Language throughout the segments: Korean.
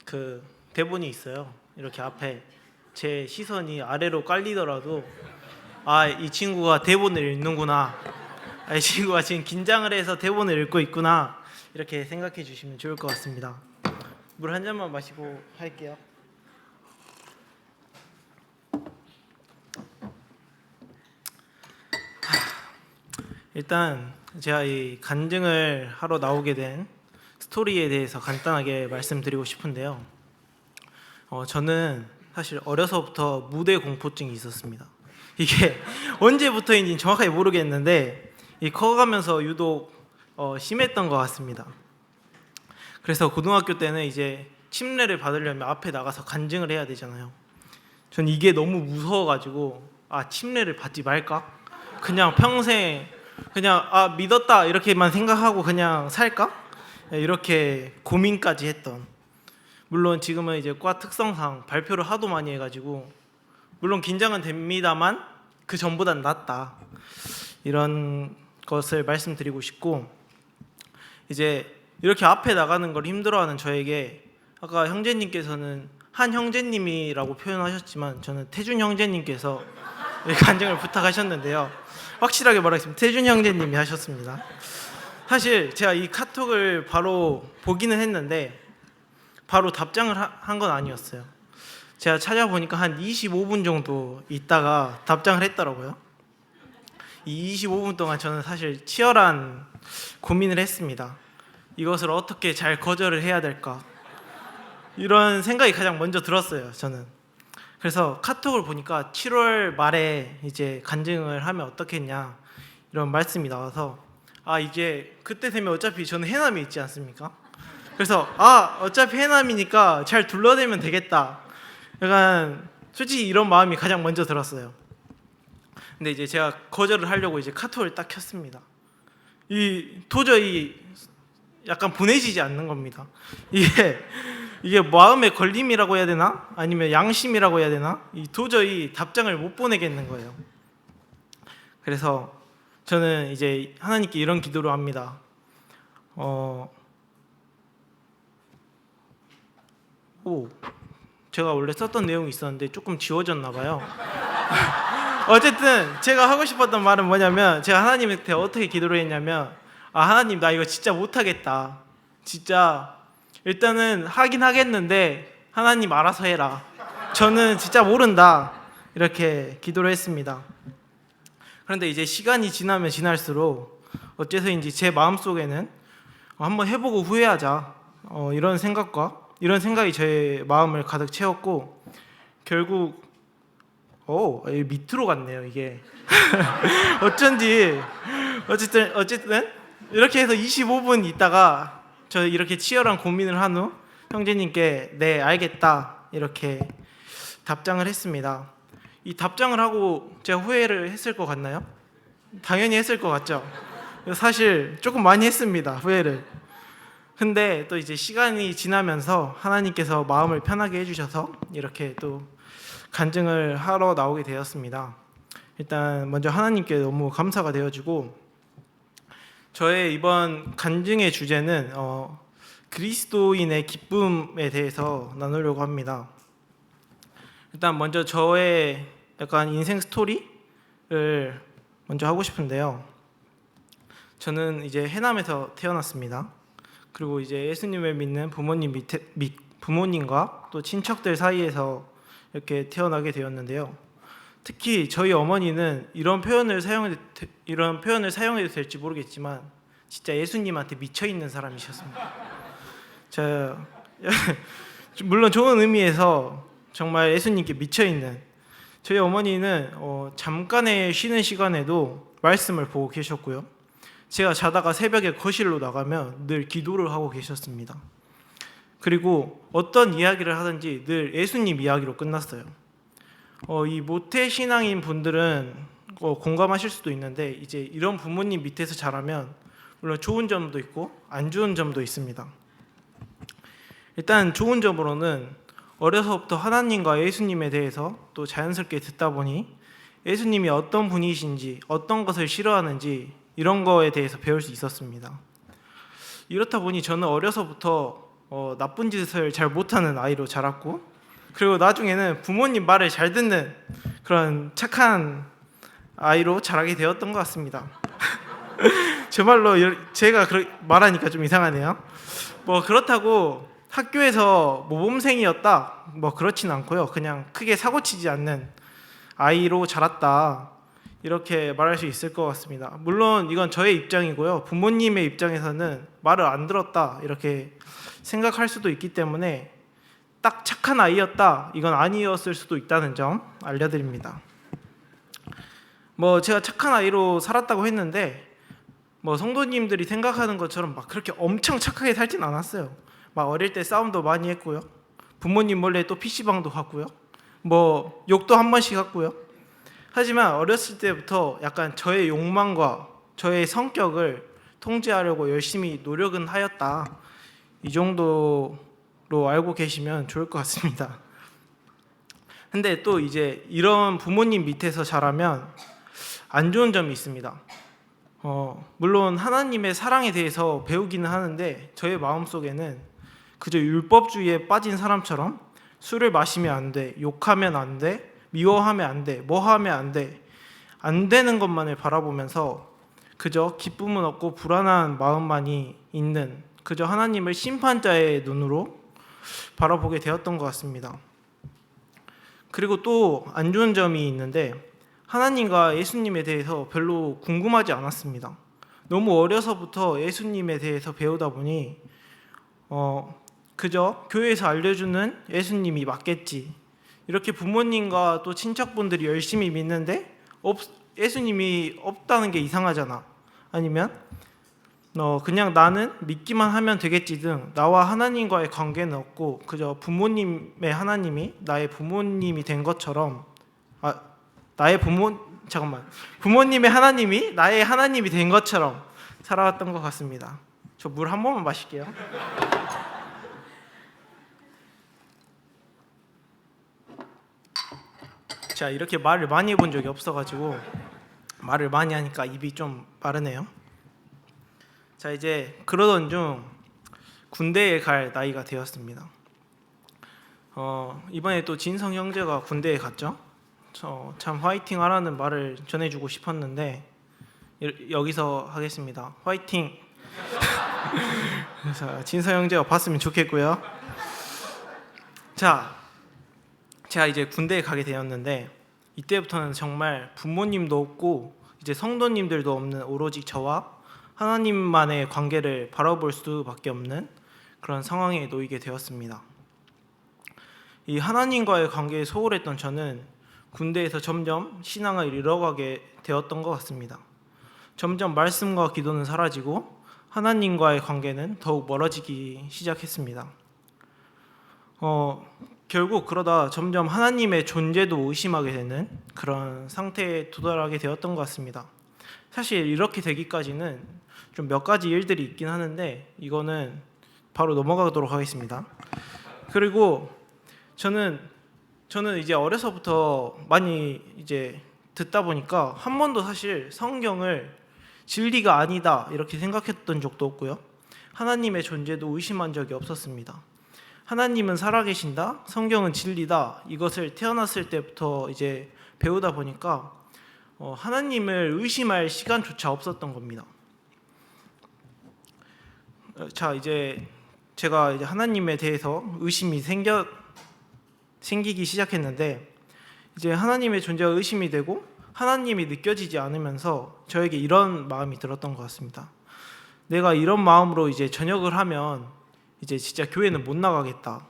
그 대본이 있어요. 이렇게 앞에 제 시선이 아래로 깔리더라도 이 친구가 대본을 읽는구나. 이 친구가 지금 긴장을 해서 대본을 읽고 있구나. 이렇게 생각해 주시면 좋을 것 같습니다. 물 한 잔만 마시고 할게요. 일단 제가 이 간증을 하러 나오게 된 스토리에 대해서 간단하게 말씀드리고 싶은데요. 저는 사실 어려서부터 무대 공포증이 있었습니다. 이게 언제부터인지 정확하게 모르겠는데 커가면서 유독 심했던 것 같습니다. 그래서 고등학교 때는 이제 침례를 받으려면 앞에 나가서 간증을 해야 되잖아요. 전 이게 너무 무서워가지고 침례를 받지 말까? 그냥 평생 그냥 믿었다 이렇게만 생각하고 그냥 살까? 이렇게 고민까지 했던. 물론 지금은 이제 과 특성상 발표를 하도 많이 해가지고 물론 긴장은 됩니다만 그 전보단 낫다 이런 것을 말씀드리고 싶고, 이제 이렇게 앞에 나가는 걸 힘들어하는 저에게 아까 형제님께서는 한 형제님이라고 표현하셨지만 저는 태준 형제님께서 간증을 부탁하셨는데요. 확실하게 말하겠습니다. 태준 형제님이 하셨습니다. 사실 제가 이 카톡을 바로 보기는 했는데 바로 답장을 한 건 아니었어요. 제가 찾아보니까 한 25분 정도 있다가 답장을 했더라고요. 이 25분 동안 저는 사실 치열한 고민을 했습니다. 이것을 어떻게 잘 거절을 해야 될까? 이런 생각이 가장 먼저 들었어요, 저는. 그래서 카톡을 보니까 7월 말에 이제 간증을 하면 어떻겠냐 이런 말씀이 나와서 이게 그때 되면 어차피 저는 해남에 있지 않습니까? 그래서 어차피 해남이니까 잘 둘러대면 되겠다. 약간 솔직히 이런 마음이 가장 먼저 들었어요. 근데 이제 제가 거절을 하려고 이제 카톡을 딱 켰습니다. 도저히 약간 보내지지 않는 겁니다. 이게 마음의 걸림이라고 해야 되나? 아니면 양심이라고 해야 되나? 도저히 답장을 못 보내겠는 거예요. 그래서 저는 이제 하나님께 이런 기도를 합니다. 제가 원래 썼던 내용이 있었는데 조금 지워졌나 봐요. 어쨌든 제가 하고 싶었던 말은 뭐냐면, 제가 하나님한테 어떻게 기도를 했냐면 하나님, 나 이거 진짜 못하겠다. 진짜 일단은 하긴 하겠는데 하나님 알아서 해라. 저는 진짜 모른다. 이렇게 기도를 했습니다. 그런데 이제 시간이 지나면 지날수록 어째서인지 제 마음속에는 한번 해보고 후회하자 이런 생각이 제 마음을 가득 채웠고, 결국 밑으로 갔네요 이게. 어쨌든 이렇게 해서 25분 있다가 저 이렇게 치열한 고민을 한 후 형제님께 네 알겠다 이렇게 답장을 했습니다. 이 답장을 하고 제가 후회를 했을 것 같나요? 당연히 했을 것 같죠. 사실 조금 많이 했습니다, 후회를. 근데 또 이제 시간이 지나면서 하나님께서 마음을 편하게 해주셔서 이렇게 또 간증을 하러 나오게 되었습니다. 일단 먼저 하나님께 너무 감사가 되어지고, 저의 이번 간증의 주제는 그리스도인의 기쁨에 대해서 나누려고 합니다. 일단 먼저 저의 약간 인생 스토리를 먼저 하고 싶은데요. 저는 이제 해남에서 태어났습니다. 그리고 이제 예수님을 믿는 부모님과 또 친척들 사이에서 이렇게 태어나게 되었는데요. 특히 저희 어머니는 이런 표현을 사용해도 될지 모르겠지만 진짜 예수님한테 미쳐 있는 사람이셨습니다. 물론 좋은 의미에서 정말 예수님께 미쳐 있는, 저희 어머니는 잠깐의 쉬는 시간에도 말씀을 보고 계셨고요. 제가 자다가 새벽에 거실로 나가면 늘 기도를 하고 계셨습니다. 그리고 어떤 이야기를 하든지 늘 예수님 이야기로 끝났어요. 이 모태 신앙인 분들은 공감하실 수도 있는데, 이제 이런 부모님 밑에서 자라면 물론 좋은 점도 있고 안 좋은 점도 있습니다. 일단 좋은 점으로는 어려서부터 하나님과 예수님에 대해서 또 자연스럽게 듣다 보니 예수님이 어떤 분이신지, 어떤 것을 싫어하는지 이런 거에 대해서 배울 수 있었습니다. 이렇다 보니 저는 어려서부터 나쁜 짓을 잘 못하는 아이로 자랐고, 그리고 나중에는 부모님 말을 잘 듣는 그런 착한 아이로 자라게 되었던 것 같습니다. 정말로 제가 말하니까 좀 이상하네요. 뭐 그렇다고 학교에서 모범생이었다 뭐 그렇진 않고요. 그냥 크게 사고치지 않는 아이로 자랐다 이렇게 말할 수 있을 것 같습니다. 물론 이건 저의 입장이고요. 부모님의 입장에서는 말을 안 들었다 이렇게 생각할 수도 있기 때문에 딱 착한 아이였다 이건 아니었을 수도 있다는 점 알려드립니다. 뭐 제가 착한 아이로 살았다고 했는데 뭐 성도님들이 생각하는 것처럼 막 그렇게 엄청 착하게 살진 않았어요. 막 어릴 때 싸움도 많이 했고요. 부모님 몰래 또 PC방도 갔고요. 뭐 욕도 한 번씩 했고요. 하지만 어렸을 때부터 약간 저의 욕망과 저의 성격을 통제하려고 열심히 노력은 하였다. 이 정도로 알고 계시면 좋을 것 같습니다. 근데 또 이제 이런 부모님 밑에서 자라면 안 좋은 점이 있습니다. 물론 하나님의 사랑에 대해서 배우기는 하는데 저의 마음속에는 그저 율법주의에 빠진 사람처럼 술을 마시면 안 돼, 욕하면 안 돼, 미워하면 안 돼, 뭐 하면 안 돼, 안 되는 것만을 바라보면서 그저 기쁨은 없고 불안한 마음만이 있는 그저 하나님을 심판자의 눈으로 바라보게 되었던 것 같습니다. 그리고 또 안 좋은 점이 있는데 하나님과 예수님에 대해서 별로 궁금하지 않았습니다. 너무 어려서부터 예수님에 대해서 배우다 보니 그저 교회에서 알려주는 예수님이 맞겠지 이렇게 부모님과 또 친척분들이 열심히 믿는데 예수님이 없다는 게 이상하잖아. 아니면 그냥 나는 믿기만 하면 되겠지 등 나와 하나님과의 관계는 없고 그저 부모님의 하나님이 나의 부모님이 된 것처럼 부모님의 하나님이 나의 하나님이 된 것처럼 살아왔던 것 같습니다. 저 물 한 번만 마실게요. 자, 이렇게 말을 많이 해본 적이 없어가지고 말을 많이 하니까 입이 좀 마르네요. 자, 이제 그러던 중 군대에 갈 나이가 되었습니다. 이번에 또 진성 형제가 군대에 갔죠. 참 화이팅 하라는 말을 전해주고 싶었는데 여기서 하겠습니다. 화이팅! 자, 진성 형제가 봤으면 좋겠고요. 자, 제가 이제 군대에 가게 되었는데 이때부터는 정말 부모님도 없고 이제 성도님들도 없는 오로지 저와 하나님만의 관계를 바라볼 수밖에 없는 그런 상황에 놓이게 되었습니다. 이 하나님과의 관계에 소홀했던 저는 군대에서 점점 신앙을 잃어가게 되었던 것 같습니다. 점점 말씀과 기도는 사라지고 하나님과의 관계는 더욱 멀어지기 시작했습니다. 결국 그러다 점점 하나님의 존재도 의심하게 되는 그런 상태에 도달하게 되었던 것 같습니다. 사실 이렇게 되기까지는 좀 몇 가지 일들이 있긴 하는데 이거는 바로 넘어가도록 하겠습니다. 그리고 저는 이제 어려서부터 많이 이제 듣다 보니까 한 번도 사실 성경을 진리가 아니다 이렇게 생각했던 적도 없고요. 하나님의 존재도 의심한 적이 없었습니다. 하나님은 살아계신다, 성경은 진리다 이것을 태어났을 때부터 이제 배우다 보니까 하나님을 의심할 시간조차 없었던 겁니다. 자, 이제 제가 이제 하나님에 대해서 의심이 생기기 시작했는데 이제 하나님의 존재가 의심이 되고 하나님이 느껴지지 않으면서 저에게 이런 마음이 들었던 것 같습니다. 내가 이런 마음으로 이제 전역을 하면 이제 진짜 교회는 못 나가겠다.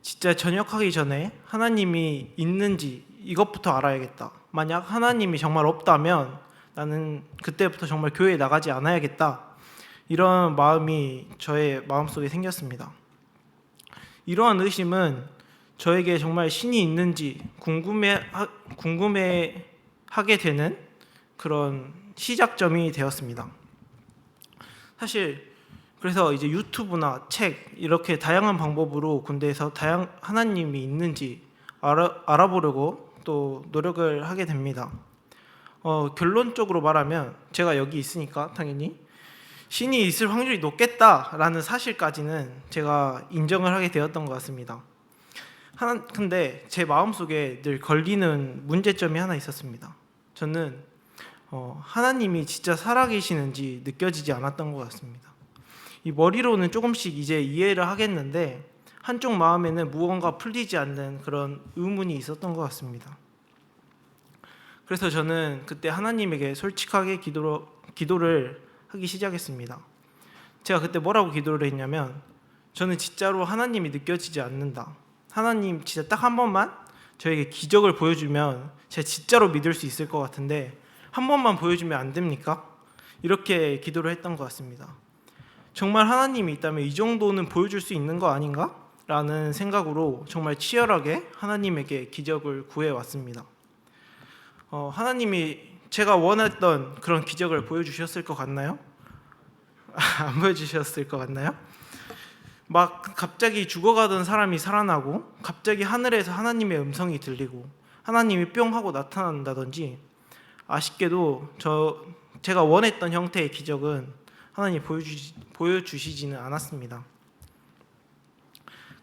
진짜 전역하기 전에 하나님이 있는지 이것부터 알아야겠다. 만약 하나님이 정말 없다면 나는 그때부터 정말 교회에 나가지 않아야겠다. 이런 마음이 저의 마음속에 생겼습니다. 이러한 의심은 저에게 정말 신이 있는지 궁금해하게 되는 그런 시작점이 되었습니다. 사실 그래서 이제 유튜브나 책 이렇게 다양한 방법으로 군대에서 하나님이 있는지 알아보려고 또 노력을 하게 됩니다. 결론적으로 말하면 제가 여기 있으니까 당연히 신이 있을 확률이 높겠다라는 사실까지는 제가 인정을 하게 되었던 것 같습니다. 근데 제 마음속에 늘 걸리는 문제점이 하나 있었습니다. 저는 하나님이 진짜 살아계시는지 느껴지지 않았던 것 같습니다. 이 머리로는 조금씩 이제 이해를 하겠는데 한쪽 마음에는 무언가 풀리지 않는 그런 의문이 있었던 것 같습니다. 그래서 저는 그때 하나님에게 솔직하게 기도를 하기 시작했습니다. 제가 그때 뭐라고 기도를 했냐면, 저는 진짜로 하나님이 느껴지지 않는다. 하나님 진짜 딱 한 번만 저에게 기적을 보여주면 제가 진짜로 믿을 수 있을 것 같은데 한 번만 보여주면 안 됩니까? 이렇게 기도를 했던 것 같습니다. 정말 하나님이 있다면 이 정도는 보여줄 수 있는 거 아닌가? 라는 생각으로 정말 치열하게 하나님에게 기적을 구해왔습니다. 하나님이 제가 원했던 그런 기적을 보여주셨을 것 같나요? 안 보여주셨을 것 같나요? 막 갑자기 죽어가던 사람이 살아나고 갑자기 하늘에서 하나님의 음성이 들리고 하나님이 뿅 하고 나타난다든지, 아쉽게도 제가 원했던 형태의 기적은 하나님 보여주시지는 않았습니다.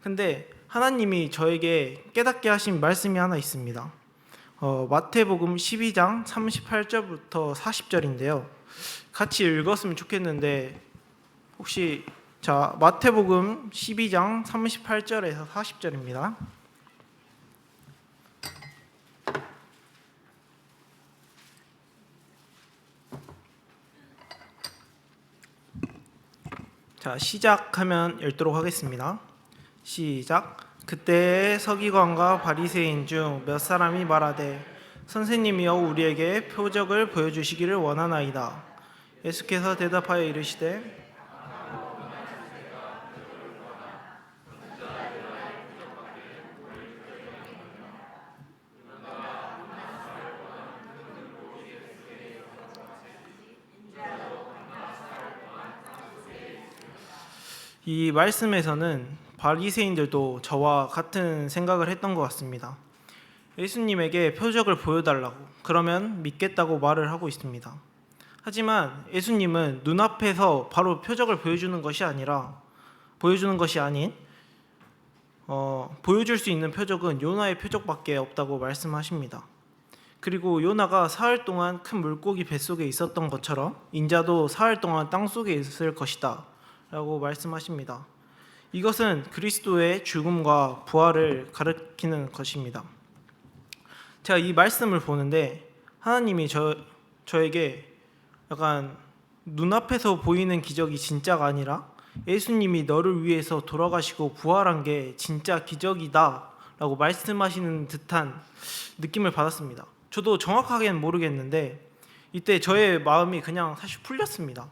근데 하나님이 저에게 깨닫게 하신 말씀이 하나 있습니다. 마태복음 12장 38절부터 40절인데요. 같이 읽었으면 좋겠는데 혹시 마태복음 12장 38절에서 40절입니다. 시작하면 읽도록 하겠습니다. 시작. 그때 서기관과 바리새인 중 몇 사람이 말하되 선생님이여 우리에게 표적을 보여주시기를 원하나이다. 예수께서 대답하여 이르시되 이 말씀에서는 바리새인들도 저와 같은 생각을 했던 것 같습니다. 예수님에게 표적을 보여달라고, 그러면 믿겠다고 말을 하고 있습니다. 하지만 예수님은 눈앞에서 바로 표적을 보여주는 것이 아닌 보여줄 수 있는 표적은 요나의 표적밖에 없다고 말씀하십니다. 그리고 요나가 사흘 동안 큰 물고기 뱃속에 있었던 것처럼 인자도 사흘 동안 땅속에 있을 것이다 라고 말씀하십니다. 이것은 그리스도의 죽음과 부활을 가리키는 것입니다. 제가 이 말씀을 보는데 하나님이 저에게 약간 눈앞에서 보이는 기적이 진짜가 아니라 예수님이 너를 위해서 돌아가시고 부활한 게 진짜 기적이다 라고 말씀하시는 듯한 느낌을 받았습니다. 저도 정확하게는 모르겠는데 이때 저의 마음이 그냥 사실 풀렸습니다.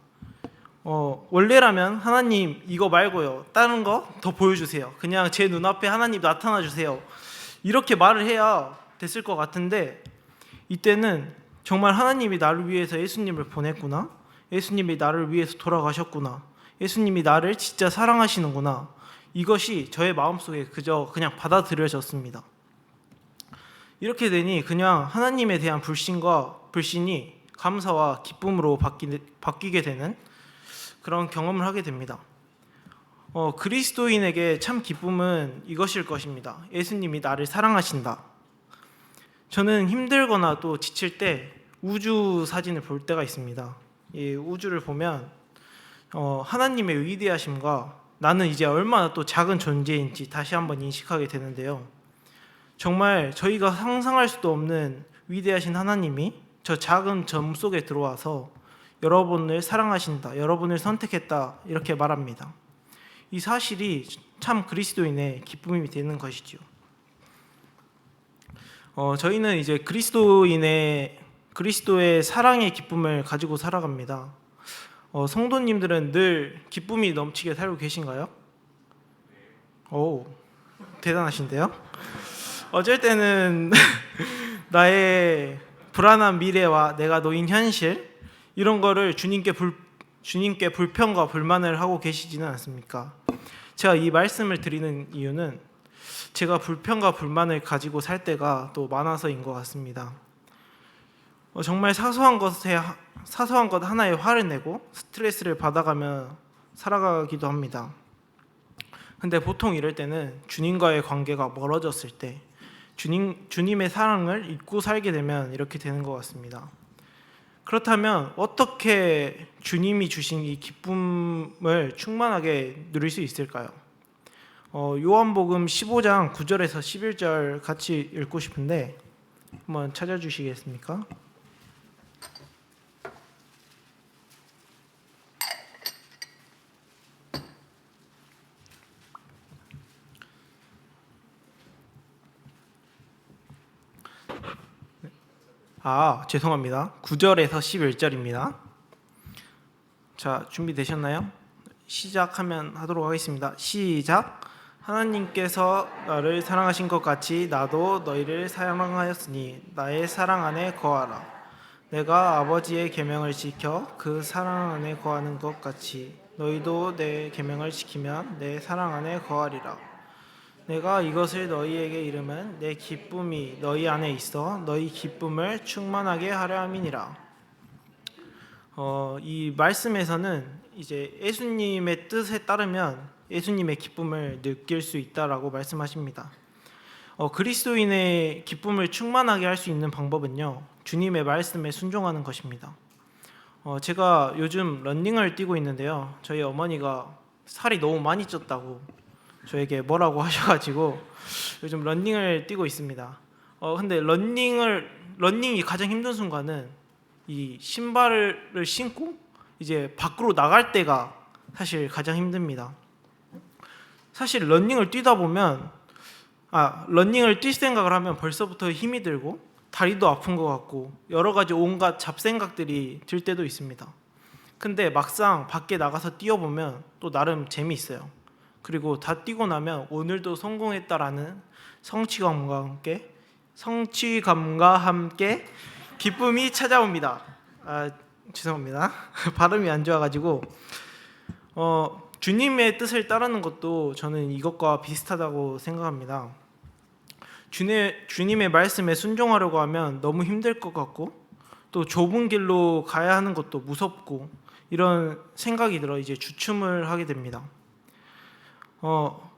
원래라면 하나님 이거 말고요 다른 거 더 보여주세요, 그냥 제 눈앞에 하나님 나타나 주세요, 이렇게 말을 해야 됐을 것 같은데 이때는 정말 하나님이 나를 위해서 예수님을 보냈구나, 예수님이 나를 위해서 돌아가셨구나, 예수님이 나를 진짜 사랑하시는구나, 이것이 저의 마음속에 그냥 받아들여졌습니다. 이렇게 되니 그냥 하나님에 대한 불신이 감사와 기쁨으로 바뀌게 되는 그런 경험을 하게 됩니다. 그리스도인에게 참 기쁨은 이것일 것입니다. 예수님이 나를 사랑하신다. 저는 힘들거나 또 지칠 때 우주 사진을 볼 때가 있습니다. 이 우주를 보면 하나님의 위대하심과 나는 이제 얼마나 또 작은 존재인지 다시 한번 인식하게 되는데요. 정말 저희가 상상할 수도 없는 위대하신 하나님이 저 작은 점 속에 들어와서 여러분을 사랑하신다, 여러분을 선택했다, 이렇게 말합니다. 이 사실이 참 그리스도인의 기쁨이 되는 것이지요. 저희는 이제 그리스도의 사랑의 기쁨을 가지고 살아갑니다. 성도님들은 늘 기쁨이 넘치게 살고 계신가요? 오, 대단하신데요? 어쩔 때는 나의 불안한 미래와 내가 놓인 현실, 이런 거를 주님께 불평과 불만을 하고 계시지는 않습니까? 제가 이 말씀을 드리는 이유는 제가 불평과 불만을 가지고 살 때가 또 많아서인 것 같습니다. 정말 사소한 것 하나에 화를 내고 스트레스를 받아가며 살아가기도 합니다. 근데 보통 이럴 때는 주님과의 관계가 멀어졌을 때 주님의 사랑을 잊고 살게 되면 이렇게 되는 것 같습니다. 그렇다면 어떻게 주님이 주신 이 기쁨을 충만하게 누릴 수 있을까요? 요한복음 15장 9절에서 11절 같이 읽고 싶은데 한번 찾아주시겠습니까? 죄송합니다. 9절에서 11절입니다. 자, 준비되셨나요? 시작하면 하도록 하겠습니다. 시작. 하나님께서 나를 사랑하신 것 같이 나도 너희를 사랑하였으니 나의 사랑 안에 거하라. 내가 아버지의 계명을 지켜 그 사랑 안에 거하는 것 같이 너희도 내 계명을 지키면 내 사랑 안에 거하리라. 내가 이것을 너희에게 이름은 내 기쁨이 너희 안에 있어 너희 기쁨을 충만하게 하려 함이니라. 이 말씀에서는 이제 예수님의 뜻에 따르면 예수님의 기쁨을 느낄 수 있다라고 말씀하십니다. 그리스도인의 기쁨을 충만하게 할 수 있는 방법은요, 주님의 말씀에 순종하는 것입니다. 제가 요즘 러닝을 뛰고 있는데요, 저희 어머니가 살이 너무 많이 쪘다고 저에게 뭐라고 하셔가지고 요즘 러닝을 뛰고 있습니다. 근데 러닝이 가장 힘든 순간은 이 신발을 신고 이제 밖으로 나갈 때가 사실 가장 힘듭니다. 사실 러닝을 뛰다 보면 러닝을 뛸 생각을 하면 벌써부터 힘이 들고 다리도 아픈 것 같고 여러 가지 온갖 잡생각들이 들 때도 있습니다. 근데 막상 밖에 나가서 뛰어보면 또 나름 재미있어요. 그리고 다 뛰고 나면 오늘도 성공했다라는 성취감과 함께 기쁨이 찾아옵니다. 죄송합니다. 발음이 안 좋아가지고 주님의 뜻을 따르는 것도 저는 이것과 비슷하다고 생각합니다. 주님의 말씀에 순종하려고 하면 너무 힘들 것 같고 또 좁은 길로 가야 하는 것도 무섭고 이런 생각이 들어 이제 주춤을 하게 됩니다.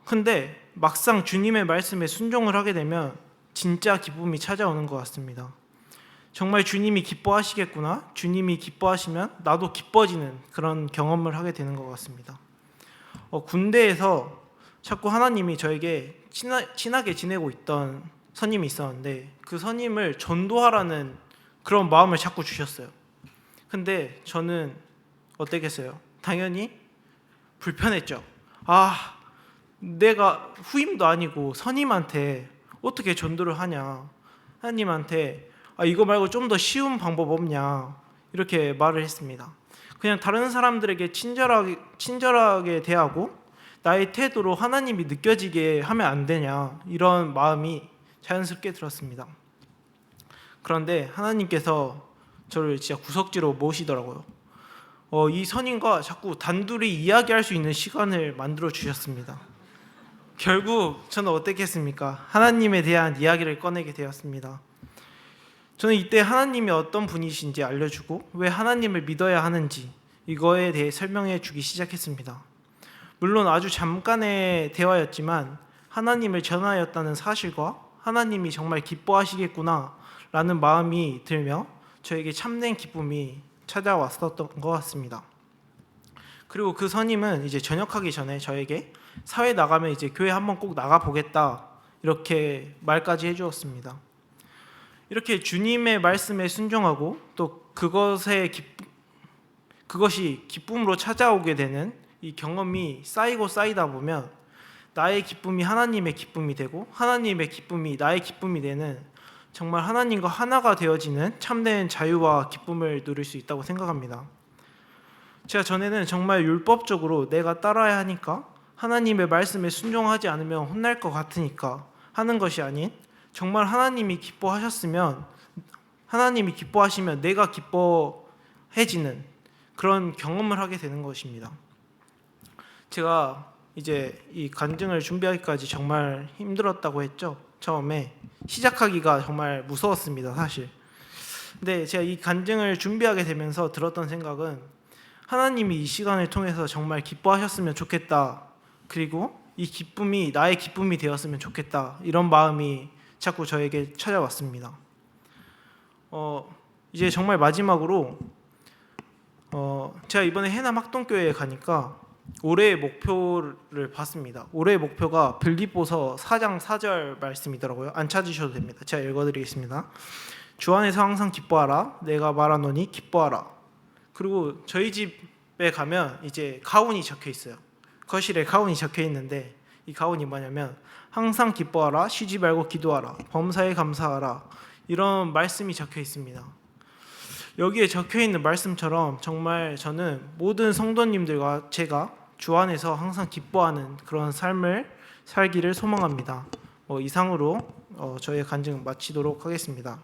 근데 막상 주님의 말씀에 순종을 하게 되면 진짜 기쁨이 찾아오는 것 같습니다. 정말 주님이 기뻐하시겠구나, 주님이 기뻐하시면 나도 기뻐지는 그런 경험을 하게 되는 것 같습니다. 군대에서 자꾸 하나님이 저에게 친하게 지내고 있던 선임이 있었는데 그 선임을 전도하라는 그런 마음을 자꾸 주셨어요. 근데 저는 어땠겠어요? 당연히 불편했죠. 내가 후임도 아니고 선임한테 어떻게 전도를 하냐, 하나님한테 이거 말고 좀 더 쉬운 방법 없냐 이렇게 말을 했습니다. 그냥 다른 사람들에게 친절하게 대하고 나의 태도로 하나님이 느껴지게 하면 안 되냐 이런 마음이 자연스럽게 들었습니다. 그런데 하나님께서 저를 진짜 구석지로 모시더라고요. 이 선임과 자꾸 단둘이 이야기할 수 있는 시간을 만들어 주셨습니다. 결국 저는 어떻게 했습니까? 하나님에 대한 이야기를 꺼내게 되었습니다. 저는 이때 하나님이 어떤 분이신지 알려주고 왜 하나님을 믿어야 하는지 이거에 대해 설명해 주기 시작했습니다. 물론 아주 잠깐의 대화였지만 하나님을 전하였다는 사실과 하나님이 정말 기뻐하시겠구나 라는 마음이 들며 저에게 참된 기쁨이 찾아왔었던 것 같습니다. 그리고 그 선임은 이제 전역하기 전에 저에게 사회 나가면 이제 교회 한번 꼭 나가 보겠다 이렇게 말까지 해주었습니다. 이렇게 주님의 말씀에 순종하고 또 그것이 기쁨으로 찾아오게 되는 이 경험이 쌓이고 쌓이다 보면 나의 기쁨이 하나님의 기쁨이 되고 하나님의 기쁨이 나의 기쁨이 되는 정말 하나님과 하나가 되어지는 참된 자유와 기쁨을 누릴 수 있다고 생각합니다. 제가 전에는 정말 율법적으로 내가 따라야 하니까 하나님의 말씀에 순종하지 않으면 혼날 것 같으니까 하는 것이 아닌 정말 하나님이 기뻐하셨으면 하나님이 기뻐하시면 내가 기뻐해지는 그런 경험을 하게 되는 것입니다. 제가 이제 이 간증을 준비하기까지 정말 힘들었다고 했죠. 처음에 시작하기가 정말 무서웠습니다. 사실 근데 제가 이 간증을 준비하게 되면서 들었던 생각은 하나님이 이 시간을 통해서 정말 기뻐하셨으면 좋겠다. 그리고 이 기쁨이 나의 기쁨이 되었으면 좋겠다. 이런 마음이 자꾸 저에게 찾아왔습니다. 이제 정말 마지막으로 제가 이번에 해남 학동교회에 가니까 올해의 목표를 봤습니다. 올해의 목표가 빌립보서 4장 4절 말씀이더라고요. 안 찾으셔도 됩니다. 제가 읽어드리겠습니다. 주 안에서 항상 기뻐하라. 내가 말하노니 기뻐하라. 그리고 저희 집에 가면 이제 가훈이 적혀 있어요. 거실에 가훈이 적혀 있는데 이 가훈이 뭐냐면 항상 기뻐하라. 쉬지 말고 기도하라. 범사에 감사하라. 이런 말씀이 적혀 있습니다. 여기에 적혀 있는 말씀처럼 정말 저는 모든 성도님들과 제가 주 안에서 항상 기뻐하는 그런 삶을 살기를 소망합니다. 이상으로 저의 간증 마치도록 하겠습니다.